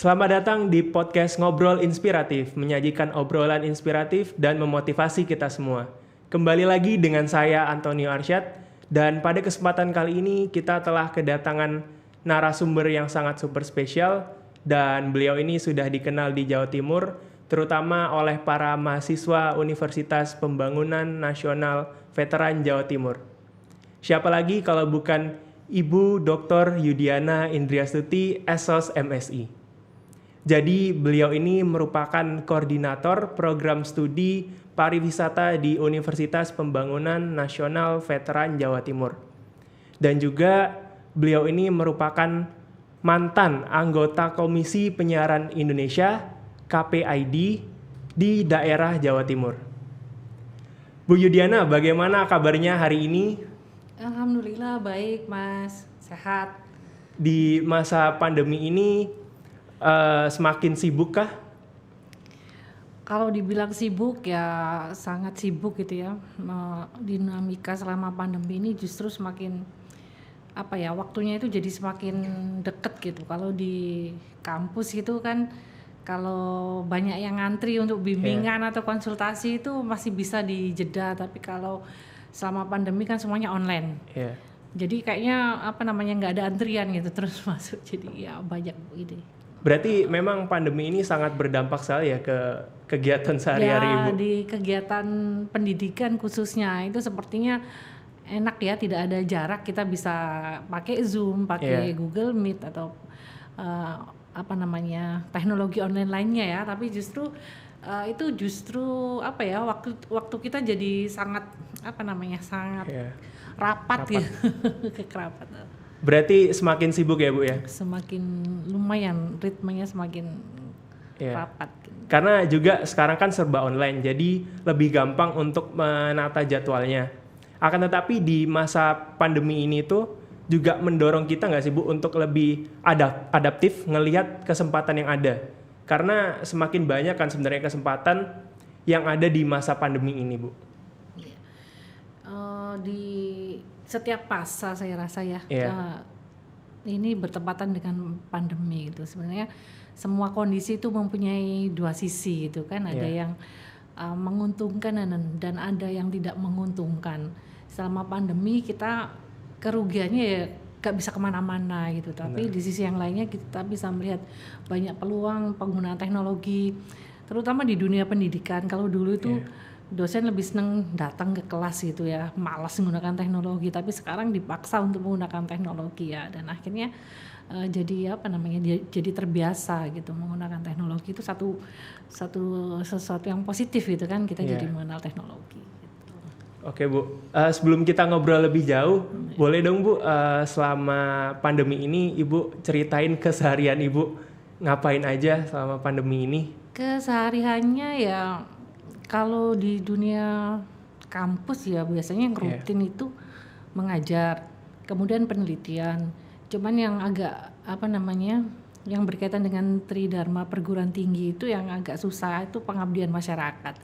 Selamat datang di podcast Ngobrol Inspiratif, menyajikan obrolan inspiratif dan memotivasi kita semua. Kembali lagi dengan saya Antonio Arsyad, dan pada kesempatan kali ini kita telah kedatangan narasumber yang sangat super spesial, dan beliau ini sudah dikenal di Jawa Timur, terutama oleh para mahasiswa Universitas Pembangunan Nasional Veteran Jawa Timur. Siapa lagi kalau bukan Ibu Dr. Yudiana Indriastuti, SOS MSI. Jadi beliau ini merupakan koordinator program studi pariwisata di Universitas Pembangunan Nasional Veteran Jawa Timur. Dan juga beliau ini merupakan mantan anggota Komisi Penyiaran Indonesia KPID di daerah Jawa Timur. Bu Yudiana, bagaimana kabarnya hari ini? Alhamdulillah baik Mas, sehat. Di masa pandemi ini semakin sibuk kah? Kalau dibilang sibuk ya sangat sibuk gitu ya. Dinamika selama pandemi ini justru semakin waktunya itu jadi semakin deket gitu. Kalau di kampus gitu kan, kalau banyak yang ngantri untuk bimbingan atau konsultasi itu masih bisa dijeda, tapi kalau selama pandemi kan semuanya online. Jadi kayaknya nggak ada antrian gitu terus masuk, jadi ya banyak ide. Berarti memang pandemi ini sangat berdampak sekali ya ke kegiatan sehari-hari ya, Ibu? Di kegiatan pendidikan khususnya itu sepertinya enak ya, tidak ada jarak, kita bisa pakai Zoom, pakai Google Meet atau teknologi online lainnya ya. Tapi justru waktu kita jadi sangat rapat. Ya kekerabatan. Berarti semakin sibuk ya Bu ya? Semakin lumayan, ritmenya semakin rapat. Karena juga sekarang kan serba online, jadi lebih gampang untuk menata jadwalnya. Akan tetapi di masa pandemi ini tuh juga mendorong kita nggak sih Bu untuk lebih adaptif ngelihat kesempatan yang ada. Karena semakin banyak kan sebenarnya kesempatan yang ada di masa pandemi ini Bu. Di setiap fase saya rasa ya, ini bertepatan dengan pandemi gitu. Sebenarnya semua kondisi itu mempunyai dua sisi gitu kan, ada yang menguntungkan dan ada yang tidak menguntungkan. Selama pandemi kita kerugiannya ya gak bisa kemana-mana gitu, tapi di sisi yang lainnya kita bisa melihat banyak peluang penggunaan teknologi, terutama di dunia pendidikan. Kalau dulu itu dosen lebih seneng datang ke kelas gitu ya, malas menggunakan teknologi, tapi sekarang dipaksa untuk menggunakan teknologi ya, dan akhirnya jadi terbiasa gitu menggunakan teknologi. Itu sesuatu yang positif gitu kan, kita jadi mengenal teknologi gitu. Oke Bu, sebelum kita ngobrol lebih jauh, boleh dong Bu, selama pandemi ini Ibu ceritain keseharian Ibu ngapain aja selama pandemi ini? Kesehariannya ya, kalau di dunia kampus ya biasanya yang rutin itu mengajar, kemudian penelitian. Cuman yang agak yang berkaitan dengan Tridharma perguruan tinggi itu yang agak susah itu pengabdian masyarakat.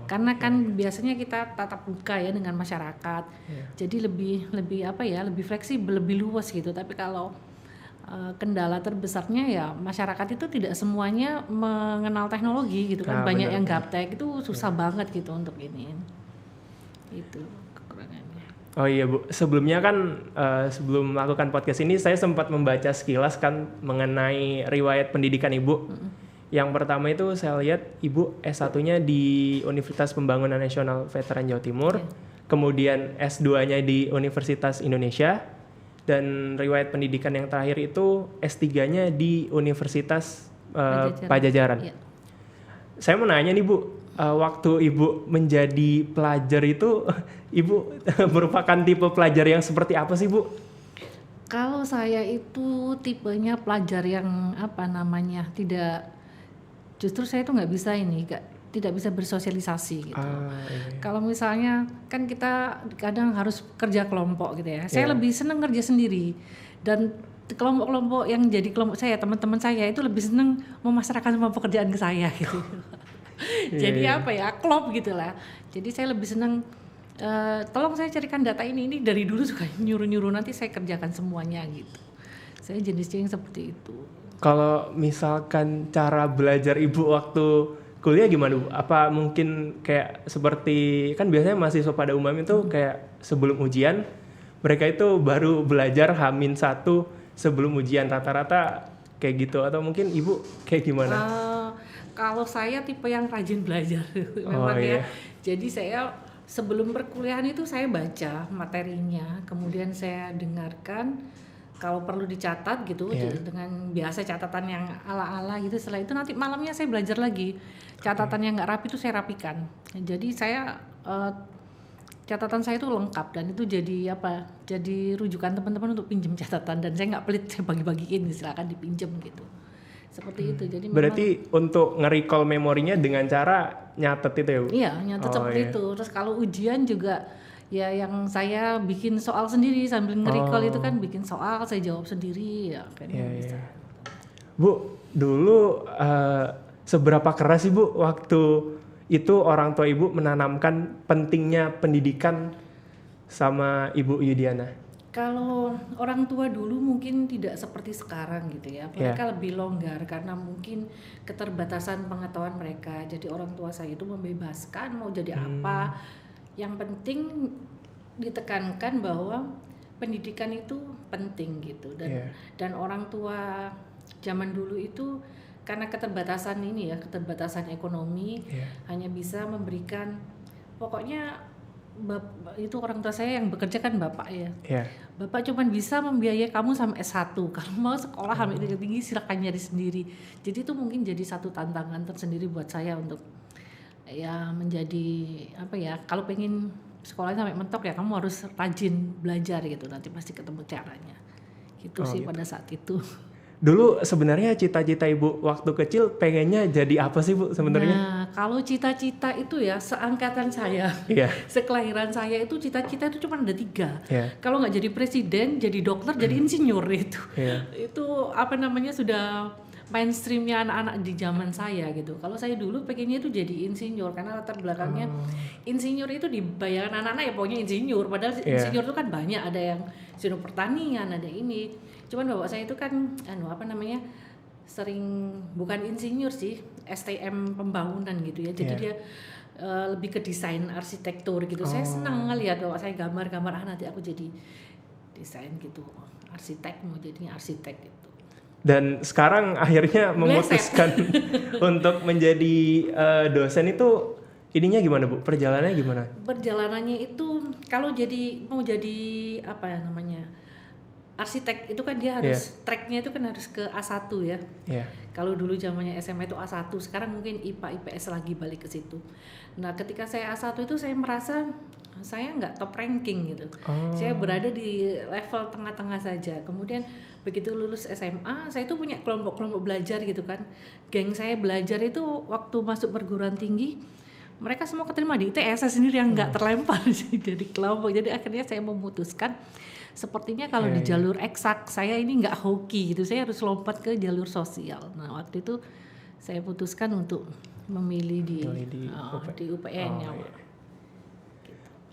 Karena kan biasanya kita tatap muka ya dengan masyarakat. Jadi lebih fleksibel, lebih luas gitu. Tapi kalau kendala terbesarnya ya masyarakat itu tidak semuanya mengenal teknologi gitu kan. Banyak yang gaptek, itu susah banget gitu untuk ini. Itu kekurangannya. Oh iya Bu, sebelumnya kan sebelum melakukan podcast ini saya sempat membaca sekilas kan mengenai riwayat pendidikan Ibu. Yang pertama itu saya lihat Ibu S1-nya di Universitas Pembangunan Nasional Veteran Jawa Timur, kemudian S2-nya di Universitas Indonesia, dan riwayat pendidikan yang terakhir itu S3-nya di Universitas Pajajaran. Saya mau nanya nih Bu, waktu Ibu menjadi pelajar itu Ibu merupakan tipe pelajar yang seperti apa sih Bu? Kalau saya itu tipenya pelajar yang justru saya itu tidak bisa bersosialisasi gitu. Kalau misalnya kan kita kadang harus kerja kelompok gitu ya. Saya lebih senang kerja sendiri, dan kelompok-kelompok yang jadi kelompok saya, teman-teman saya itu lebih senang memasrahkan semua pekerjaan ke saya gitu. Jadi klop gitulah. Jadi saya lebih senang tolong saya carikan data ini dari dulu suka nyuruh-nyuruh, nanti saya kerjakan semuanya gitu. Saya jenisnya yang seperti itu. Kalau misalkan cara belajar Ibu waktu kuliah gimana Bu? Apa mungkin kayak seperti, kan biasanya mahasiswa pada umumnya itu kayak sebelum ujian, mereka itu baru belajar H-1 sebelum ujian, rata-rata kayak gitu, atau mungkin Ibu kayak gimana? Kalau saya tipe yang rajin belajar Oh memang iya. ya. Jadi saya sebelum perkuliahan itu saya baca materinya, kemudian saya dengarkan, kalau perlu dicatat gitu dengan biasa catatan yang ala-ala gitu. Setelah itu nanti malamnya saya belajar lagi. Catatan yang nggak rapi itu saya rapikan. Jadi saya catatan saya itu lengkap dan itu jadi apa? Jadi rujukan teman-teman untuk pinjam catatan, dan saya nggak pelit, saya bagi-bagiin, silakan dipinjam gitu. Seperti itu. Jadi Berarti untuk nge-recall memorinya dengan cara nyatet itu ya Bu? iya, nyatet seperti itu. Terus kalau ujian juga ya yang saya bikin soal sendiri sambil nge-recall itu kan, bikin soal saya jawab sendiri ya kayaknya bisa. Bu, dulu seberapa keras sih Bu waktu itu orang tua Ibu menanamkan pentingnya pendidikan sama Ibu Yudiana? Kalau orang tua dulu mungkin tidak seperti sekarang gitu ya. Mereka lebih longgar karena mungkin keterbatasan pengetahuan mereka. Jadi orang tua saya itu membebaskan mau jadi apa. Yang penting ditekankan bahwa pendidikan itu penting gitu. Dan orang tua zaman dulu itu karena keterbatasan ini ya, keterbatasan ekonomi, hanya bisa memberikan, pokoknya itu orang tua saya yang bekerja kan bapak ya. Bapak cuman bisa membiayai kamu sampai S1. Kalau mau sekolah sampai tinggi silakan nyari sendiri. Jadi itu mungkin jadi satu tantangan tersendiri buat saya untuk ya menjadi apa ya, kalau pengen sekolah sampai mentok ya kamu harus rajin belajar gitu, nanti pasti ketemu caranya. Gitu sih pada saat itu. Dulu sebenarnya cita-cita Ibu waktu kecil pengennya jadi apa sih Bu sebenarnya? Nah, kalau cita-cita itu ya seangkatan saya, sekelahiran saya itu cita-cita itu cuma ada 3. Kalau nggak jadi presiden, jadi dokter, jadi insinyur itu. Itu apa namanya sudah mainstreamnya anak-anak di zaman saya gitu. Kalau saya dulu pengennya itu jadi insinyur karena latar belakangnya insinyur itu di bayangan anak-anak ya pokoknya insinyur. Padahal insinyur itu kan banyak, ada yang insinyur pertanian, ada ini. Cuman bapak saya itu kan sering bukan insinyur sih, STM pembangunan gitu ya. Jadi dia lebih ke desain arsitektur gitu. Saya senang ngelihat bapak saya gambar-gambar, nanti aku jadi desain gitu, arsitek, mau jadinya arsitek gitu. Dan sekarang akhirnya memutuskan untuk menjadi dosen itu, ininya gimana Bu? Perjalanannya gimana? Perjalanannya itu kalau mau jadi apa ya namanya, arsitek itu kan dia harus tracknya itu kan harus ke A1 ya. Kalau dulu zamannya SMA itu A1, sekarang mungkin IPA IPS lagi balik ke situ. Nah, ketika saya A1 itu saya merasa saya nggak top ranking gitu. Saya berada di level tengah-tengah saja. Kemudian begitu lulus SMA, saya itu punya kelompok-kelompok belajar gitu kan. Geng saya belajar itu waktu masuk perguruan tinggi, mereka semua keterima di ITS, saya sendiri yang nggak terlempar dari kelompok. Jadi akhirnya saya memutuskan, sepertinya kalau di jalur eksak saya ini nggak hoki gitu, saya harus lompat ke jalur sosial. Nah waktu itu saya putuskan untuk memilih di UPN ya.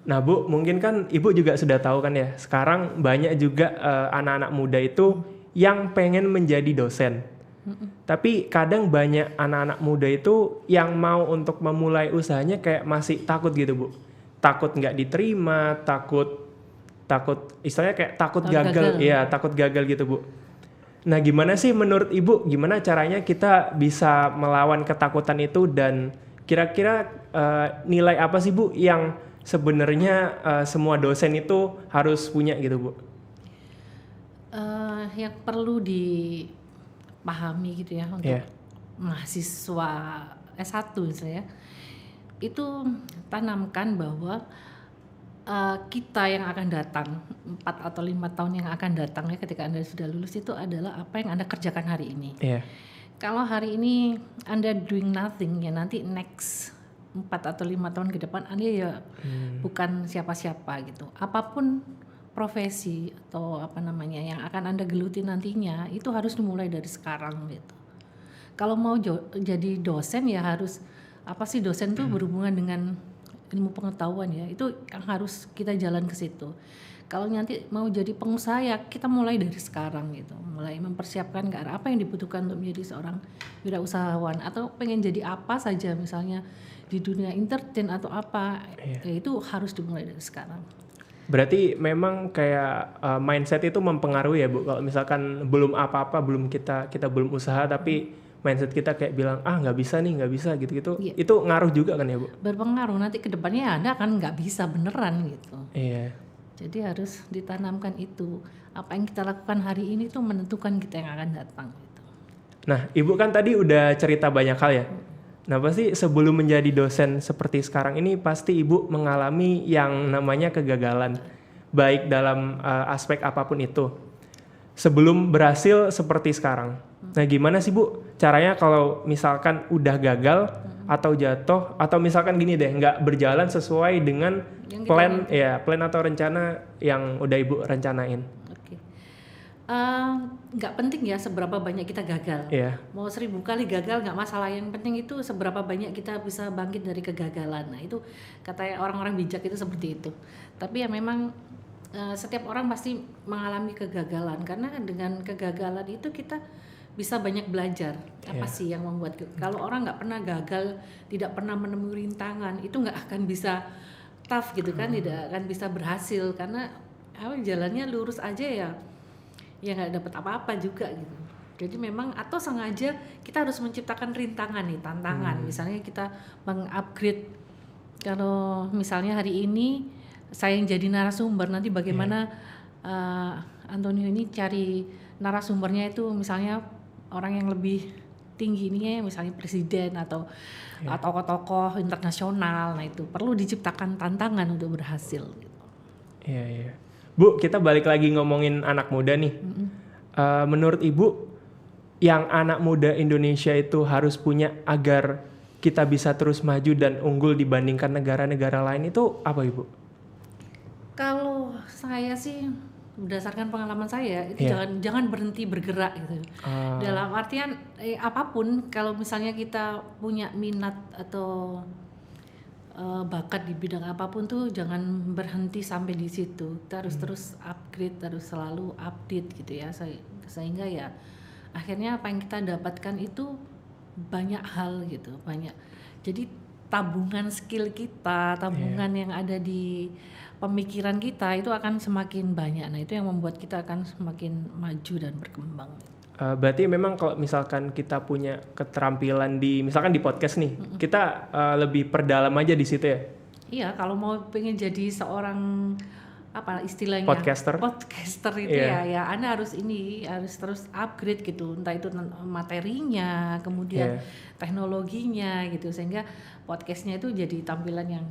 Nah Bu, mungkin kan Ibu juga sudah tahu kan ya, sekarang banyak juga anak-anak muda itu yang pengen menjadi dosen. Tapi kadang banyak anak-anak muda itu yang mau untuk memulai usahanya kayak masih takut gitu Bu. Takut nggak diterima, takut istilahnya kayak takut gagal. Iya, takut gagal gitu Bu. Nah gimana sih menurut Ibu, gimana caranya kita bisa melawan ketakutan itu, dan kira-kira nilai apa sih Bu yang sebenarnya semua dosen itu harus punya gitu Bu? Yang perlu dipahami gitu ya untuk mahasiswa S1 misalnya, itu tanamkan bahwa kita yang akan datang 4 atau 5 tahun yang akan datang ya, ketika Anda sudah lulus itu adalah apa yang Anda kerjakan hari ini. Kalau hari ini Anda doing nothing, ya nanti next 4 atau 5 tahun ke depan Anda ya bukan siapa-siapa gitu. Apapun profesi atau apa namanya yang akan Anda geluti nantinya, itu harus dimulai dari sekarang gitu. Kalau mau jadi dosen ya harus, apa sih dosen tuh berhubungan dengan ilmu pengetahuan ya, itu yang harus kita jalan ke situ. Kalau nanti mau jadi pengusaha ya kita mulai dari sekarang gitu, mulai mempersiapkan ke arah apa yang dibutuhkan untuk menjadi seorang wirausahawan, atau pengen jadi apa saja misalnya di dunia entertain atau apa, ya itu harus dimulai dari sekarang. Berarti memang kayak mindset itu mempengaruhi ya Bu. Kalau misalkan belum apa-apa, belum kita belum usaha tapi mindset kita kayak bilang nggak bisa gitu-gitu, itu ngaruh juga kan ya Bu? Berpengaruh, nanti kedepannya Anda kan nggak bisa beneran gitu. Iya. Jadi harus ditanamkan itu, apa yang kita lakukan hari ini tuh menentukan kita yang akan datang gitu. Nah, Ibu kan tadi udah cerita banyak hal ya. Nah, pasti sebelum menjadi dosen seperti sekarang ini pasti Ibu mengalami yang namanya kegagalan, baik dalam aspek apapun itu. Sebelum berhasil seperti sekarang. Nah, gimana sih Bu caranya kalau misalkan udah gagal atau jatuh, atau misalkan gini deh, nggak berjalan sesuai dengan plan atau rencana yang udah Ibu rencanain? Oke. Nggak penting ya seberapa banyak kita gagal. Mau 1000 kali gagal nggak masalah, yang penting itu seberapa banyak kita bisa bangkit dari kegagalan. Nah itu kata orang-orang bijak itu seperti itu. Tapi ya memang setiap orang pasti mengalami kegagalan, karena dengan kegagalan itu kita bisa banyak belajar. Apa sih yang membuat, kalau orang nggak pernah gagal, tidak pernah menemui rintangan, itu nggak akan bisa tough gitu kan, tidak akan bisa berhasil, karena jalannya lurus aja ya nggak dapat apa-apa juga gitu. Jadi memang atau sengaja kita harus menciptakan rintangan nih, tantangan. Misalnya kita mengupgrade, kalau misalnya hari ini saya yang jadi narasumber, nanti bagaimana Antonio ini cari narasumbernya itu misalnya orang yang lebih tinggi ini, misalnya presiden atau tokoh-tokoh internasional. Nah itu perlu diciptakan tantangan untuk berhasil gitu. Iya. Bu, kita balik lagi ngomongin anak muda nih. Menurut Ibu, yang anak muda Indonesia itu harus punya agar kita bisa terus maju dan unggul dibandingkan negara-negara lain itu apa Ibu? Kalau saya sih berdasarkan pengalaman saya itu jangan berhenti bergerak gitu. Dalam artian apapun, kalau misalnya kita punya minat atau bakat di bidang apapun tuh jangan berhenti sampai di situ. Kita harus terus upgrade, harus selalu update gitu ya, sehingga ya akhirnya apa yang kita dapatkan itu banyak hal gitu, banyak. Jadi tabungan skill kita, tabungan yang ada di pemikiran kita itu akan semakin banyak. Nah itu yang membuat kita akan semakin maju dan berkembang. Berarti memang kalau misalkan kita punya keterampilan di misalkan di podcast nih, kita lebih perdalam aja di situ ya? Iya, kalau mau pengen jadi seorang apa istilahnya podcaster itu ya Anda harus terus upgrade gitu, entah itu materinya, kemudian teknologinya gitu, sehingga podcastnya itu jadi tampilan yang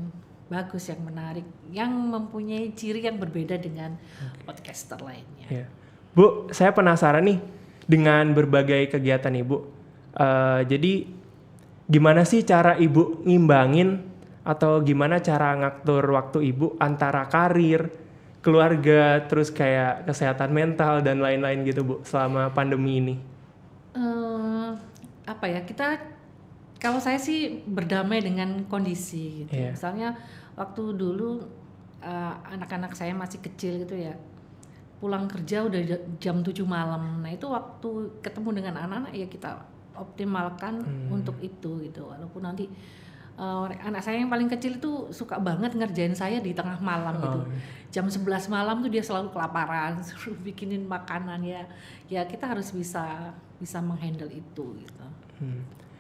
bagus, yang menarik, yang mempunyai ciri yang berbeda dengan podcaster lainnya. Bu, saya penasaran nih dengan berbagai kegiatan Ibu. Jadi gimana sih cara Ibu ngimbangin atau gimana cara ngatur waktu Ibu antara karir, keluarga, terus kayak kesehatan mental dan lain-lain gitu Bu selama pandemi ini? Kalau saya sih berdamai dengan kondisi gitu. Misalnya waktu dulu anak-anak saya masih kecil gitu ya, pulang kerja udah jam 7 malam. Nah itu waktu ketemu dengan anak-anak ya kita optimalkan untuk itu gitu. Walaupun nanti anak saya yang paling kecil itu suka banget ngerjain saya di tengah malam gitu. Jam 11 malam tuh dia selalu kelaparan, suruh bikinin makanan ya kita harus bisa menghandle itu gitu.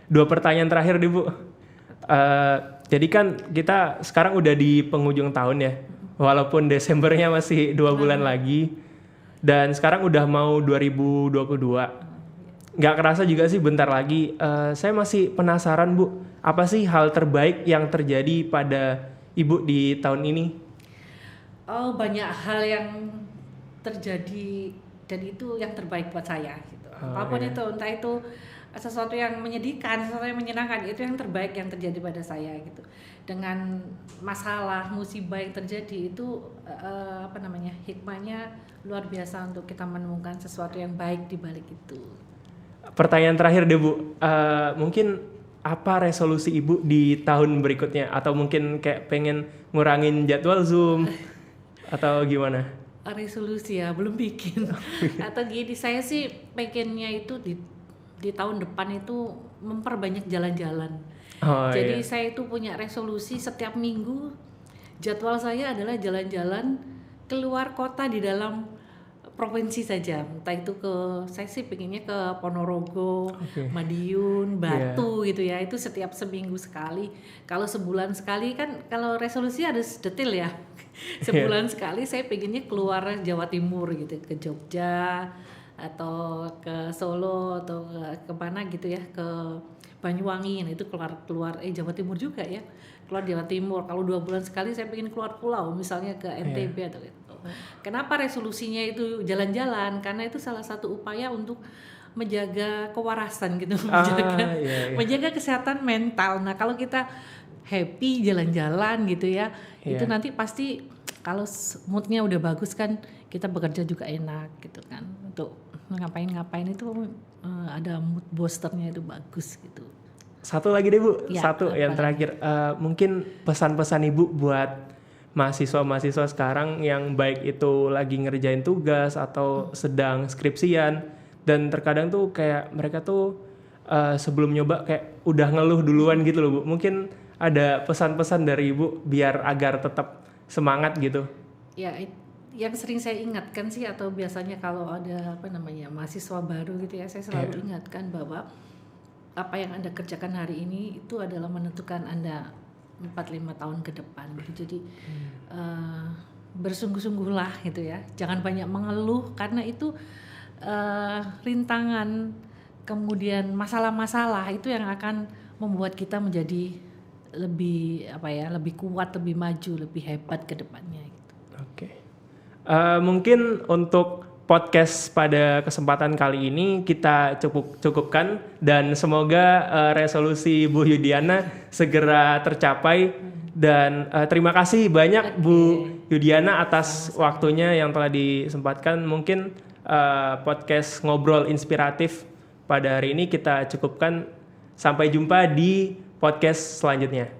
2 pertanyaan terakhir deh Bu. Jadi kan kita sekarang udah di penghujung tahun ya, walaupun Desembernya masih 2 bulan lagi, dan sekarang udah mau 2022. Nggak kerasa juga sih bentar lagi. Saya masih penasaran Bu, apa sih hal terbaik yang terjadi pada Ibu di tahun ini? Banyak hal yang terjadi dan itu yang terbaik buat saya gitu. Apapun itu, entah itu sesuatu yang menyedihkan, sesuatu yang menyenangkan, itu yang terbaik yang terjadi pada saya gitu. Dengan masalah musibah yang terjadi itu hikmahnya luar biasa untuk kita menemukan sesuatu yang baik di balik itu. Pertanyaan terakhir deh Bu, mungkin apa resolusi Ibu di tahun berikutnya, atau mungkin kayak pengen ngurangin jadwal Zoom atau gimana? resolusi ya, belum bikin. Atau gini, saya sih pengennya itu di tahun depan itu memperbanyak jalan-jalan. Jadi saya itu punya resolusi setiap minggu jadwal saya adalah jalan-jalan keluar kota di dalam provinsi saja, entah itu saya sih pengennya ke Ponorogo, Madiun, Batu gitu ya, itu setiap seminggu sekali. Kalau sebulan sekali kan, kalau resolusi ada detail ya, sebulan sekali saya pengennya keluar Jawa Timur gitu, ke Jogja atau ke Solo atau ke mana gitu ya, ke Banyuwangi. Nah itu keluar Jawa Timur juga ya, keluar Jawa Timur. Kalau 2 bulan sekali saya pengen keluar pulau, misalnya ke NTB atau gitu. Kenapa resolusinya itu jalan-jalan? Karena itu salah satu upaya untuk menjaga kewarasan gitu, menjaga kesehatan mental. Nah kalau kita happy jalan-jalan gitu ya, itu nanti pasti kalau moodnya udah bagus kan, kita bekerja juga enak gitu kan. Untuk ngapain itu ada mood boosternya itu bagus gitu. Satu lagi deh Bu, satu yang terakhir, mungkin pesan-pesan Ibu buat mahasiswa-mahasiswa sekarang yang baik itu lagi ngerjain tugas atau sedang skripsian, dan terkadang tuh kayak mereka tuh sebelum nyoba kayak udah ngeluh duluan gitu loh Bu. Mungkin ada pesan-pesan dari Ibu biar agar tetap semangat gitu. Ya, yang sering saya ingatkan sih, atau biasanya kalau ada mahasiswa baru gitu ya, saya selalu ingatkan bahwa apa yang Anda kerjakan hari ini itu adalah menentukan Anda 4-5 tahun ke depan gitu. Jadi bersungguh-sungguhlah gitu ya, jangan banyak mengeluh, karena itu rintangan kemudian masalah-masalah itu yang akan membuat kita menjadi lebih lebih kuat, lebih maju, lebih hebat ke depannya gitu. Mungkin untuk podcast pada kesempatan kali ini kita cukupkan, dan semoga resolusi Bu Yudiana segera tercapai, dan terima kasih banyak Bu Yudiana atas waktunya yang telah disempatkan. Mungkin podcast Ngobrol Inspiratif pada hari ini kita cukupkan, sampai jumpa di podcast selanjutnya.